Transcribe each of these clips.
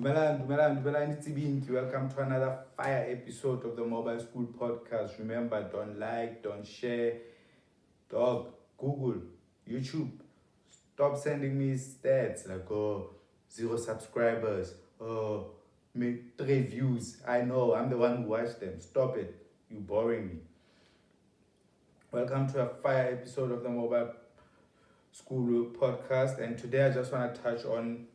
Dumelang, it's Ibinki. Welcome to another fire episode of the Mobile School Podcast. Remember, don't like, don't share, dog, Google, YouTube. Stop sending me stats like, oh, 0 subscribers, oh, make 3 views. I know, I'm the one who watched them. Stop it. You boring me. Welcome to a fire episode of the Mobile School Podcast. And today I just want to touch on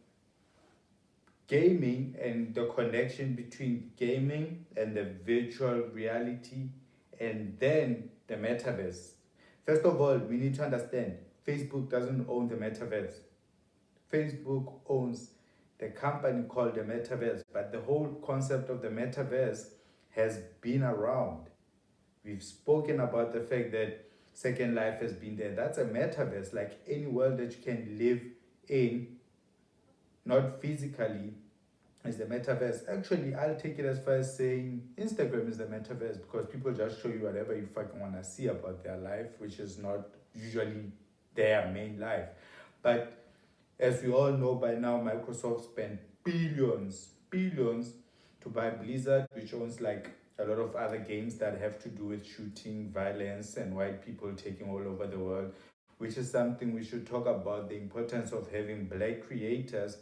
gaming and the connection between gaming and the virtual reality and then the metaverse. First of all, we need to understand Facebook doesn't own the metaverse. Facebook owns the company called the metaverse, but the whole concept of the metaverse has been around. We've spoken about the fact that Second Life has been there. That's a metaverse, like any world that you can live in, not physically, is the metaverse. Actually, I'll take it as far as saying Instagram is the metaverse because people just show you whatever you fucking want to see about their life, which is not usually their main life. But as we all know by now, Microsoft spent billions to buy Blizzard, which owns like a lot of other games that have to do with shooting, violence, and white people taking all over the world, which is something we should talk about, the importance of having black creators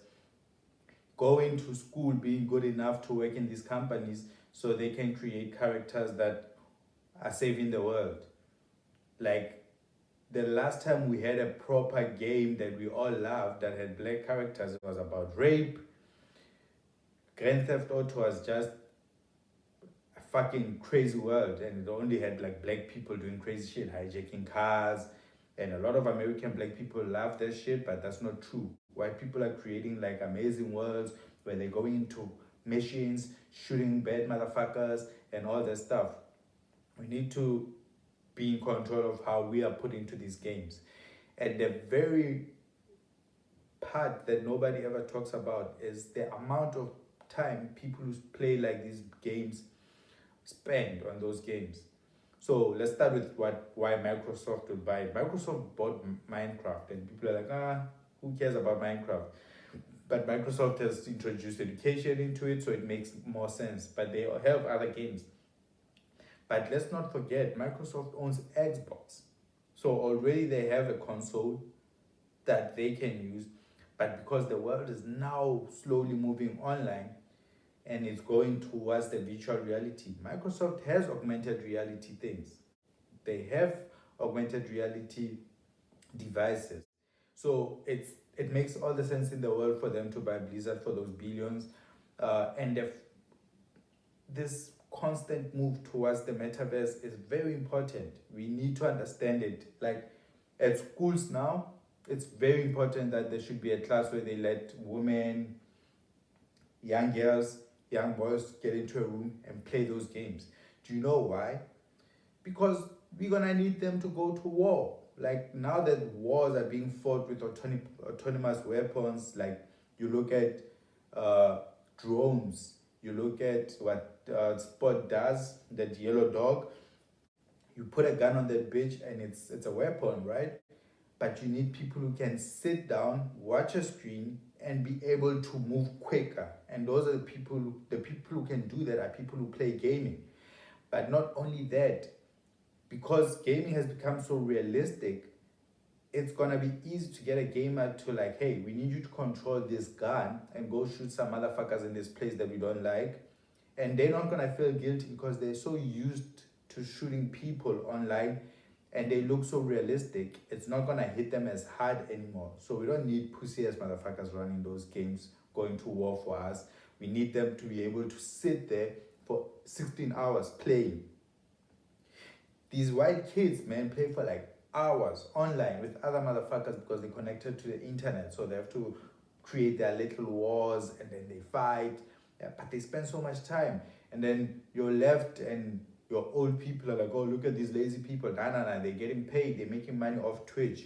going to school, being good enough to work in these companies so they can create characters that are saving the world. Like the last time we had a proper game that we all loved that had black characters, it was about rape. Grand Theft Auto was just a fucking crazy world and it only had like black people doing crazy shit, hijacking cars, and a lot of American black people love that shit, but that's not true. White people are creating like amazing worlds where they're going into machines, shooting bad motherfuckers, and all that stuff. We need to be in control of how we are put into these games. And the very part that nobody ever talks about is the amount of time people who play like these games spend on those games. So let's start with why Microsoft would buy it. Microsoft bought Minecraft, and people are like, who cares about Minecraft? But Microsoft has introduced education into it, so it makes more sense. But they have other games. But let's not forget, Microsoft owns Xbox. So already they have a console that they can use. But because the world is now slowly moving online, and it's going towards the virtual reality, Microsoft has augmented reality things. They have augmented reality devices. So it makes all the sense in the world for them to buy Blizzard for those billions. And this constant move towards the metaverse is very important. We need to understand it. Like at schools now, it's very important that there should be a class where they let women, young girls, young boys get into a room and play those games. Do you know why? Because we're gonna need them to go to war. Like now that wars are being fought with autonomous weapons, like you look at drones, you look at what Spot does, that yellow dog, you put a gun on that bitch and it's a weapon, right? But you need people who can sit down, watch a screen, and be able to move quicker. And those are the people who can do that are people who play gaming. But not only that, because gaming has become so realistic, it's gonna be easy to get a gamer to like, hey, we need you to control this gun and go shoot some motherfuckers in this place that we don't like. And they're not gonna feel guilty because they're so used to shooting people online and they look so realistic. It's not gonna hit them as hard anymore. So we don't need pussy ass motherfuckers running those games, going to war for us. We need them to be able to sit there for 16 hours playing. These white kids, man, play for like hours online with other motherfuckers because they're connected to the internet. So they have to create their little wars and then they fight. Yeah, but they spend so much time. And then you're left and your old people are like, oh, look at these lazy people. Nah, they're getting paid. They're making money off Twitch,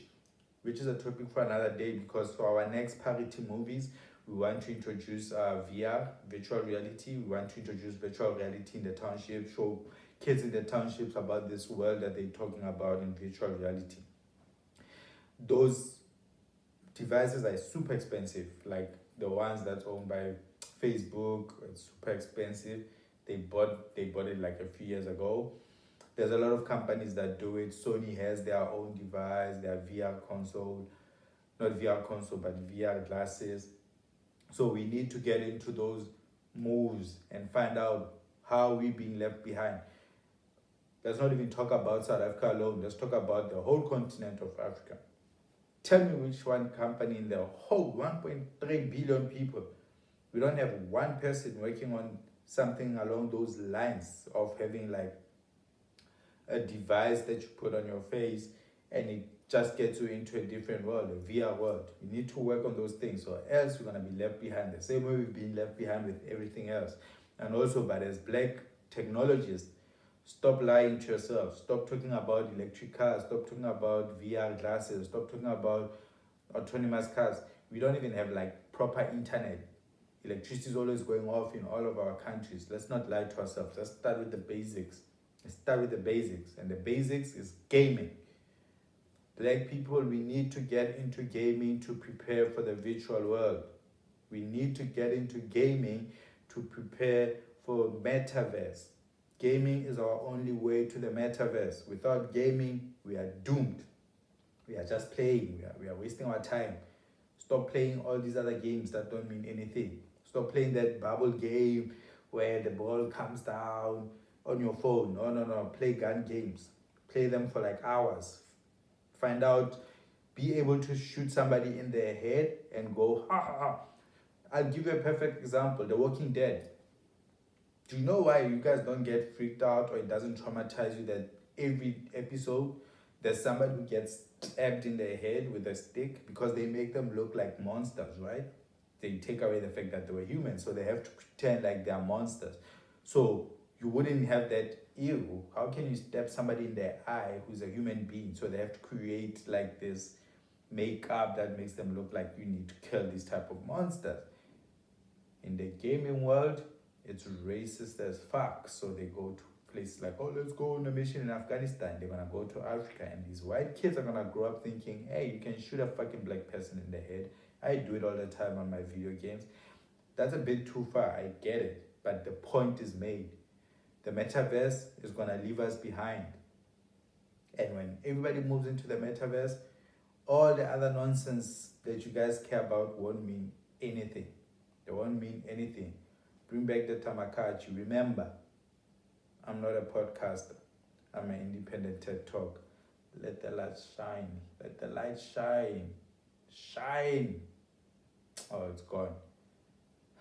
which is a topic for another day because for our next parity movies, we want to introduce VR, virtual reality. We want to introduce virtual reality in the township, show kids in the townships about this world that they're talking about in virtual reality. Those devices are super expensive, like the ones that's owned by Facebook, it's super expensive. They bought it like a few years ago. There's a lot of companies that do it. Sony has their own device, their VR console, not VR console, but VR glasses. So we need to get into those moves and find out how we're being left behind. Let's not even talk about South Africa alone. Let's talk about the whole continent of Africa. Tell me which one company in the whole 1.3 billion people, we don't have one person working on something along those lines of having like a device that you put on your face and it just gets you into a different world, a VR world. We need to work on those things or else we're going to be left behind the same way we've been left behind with everything else. And also, but as black technologists, stop lying to yourself. Stop talking about electric cars. Stop talking about VR glasses. Stop talking about autonomous cars. We don't even have like proper internet. Electricity is always going off in all of our countries. Let's not lie to ourselves. Let's start with the basics. And the basics is gaming. Black people, we need to get into gaming to prepare for the virtual world. We need to get into gaming to prepare for metaverse. Gaming is our only way to the metaverse. Without gaming, we are doomed. We are just playing. We are wasting our time. Stop playing all these other games that don't mean anything. Stop playing that bubble game where the ball comes down on your phone. No. Play gun games. Play them for like hours. Find out, be able to shoot somebody in the head and go, ha ha ha. I'll give you a perfect example. The Walking Dead. Do you know why you guys don't get freaked out or it doesn't traumatize you that every episode there's somebody who gets stabbed in their head with a stick? Because they make them look like monsters, right? They take away the fact that they were humans, so they have to pretend like they are monsters. So you wouldn't have that, ew, how can you stab somebody in their eye who's a human being? So they have to create like this makeup that makes them look like you need to kill these type of monsters. In the gaming world, it's racist as fuck. So they go to places like, oh, let's go on a mission in Afghanistan. They're gonna go to Africa, and these white kids are gonna grow up thinking, hey, you can shoot a fucking black person in the head. I do it all the time on my video games. That's a bit too far, I get it, but the point is made. The metaverse is gonna leave us behind. And when everybody moves into the metaverse, all the other nonsense that you guys care about won't mean anything. They won't mean anything. Bring back the Tamakachi. Remember, I'm not a podcaster. I'm an independent TED Talk. Let the light shine. Let the light shine. Shine. Oh, it's gone.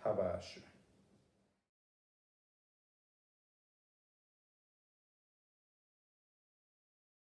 Habash.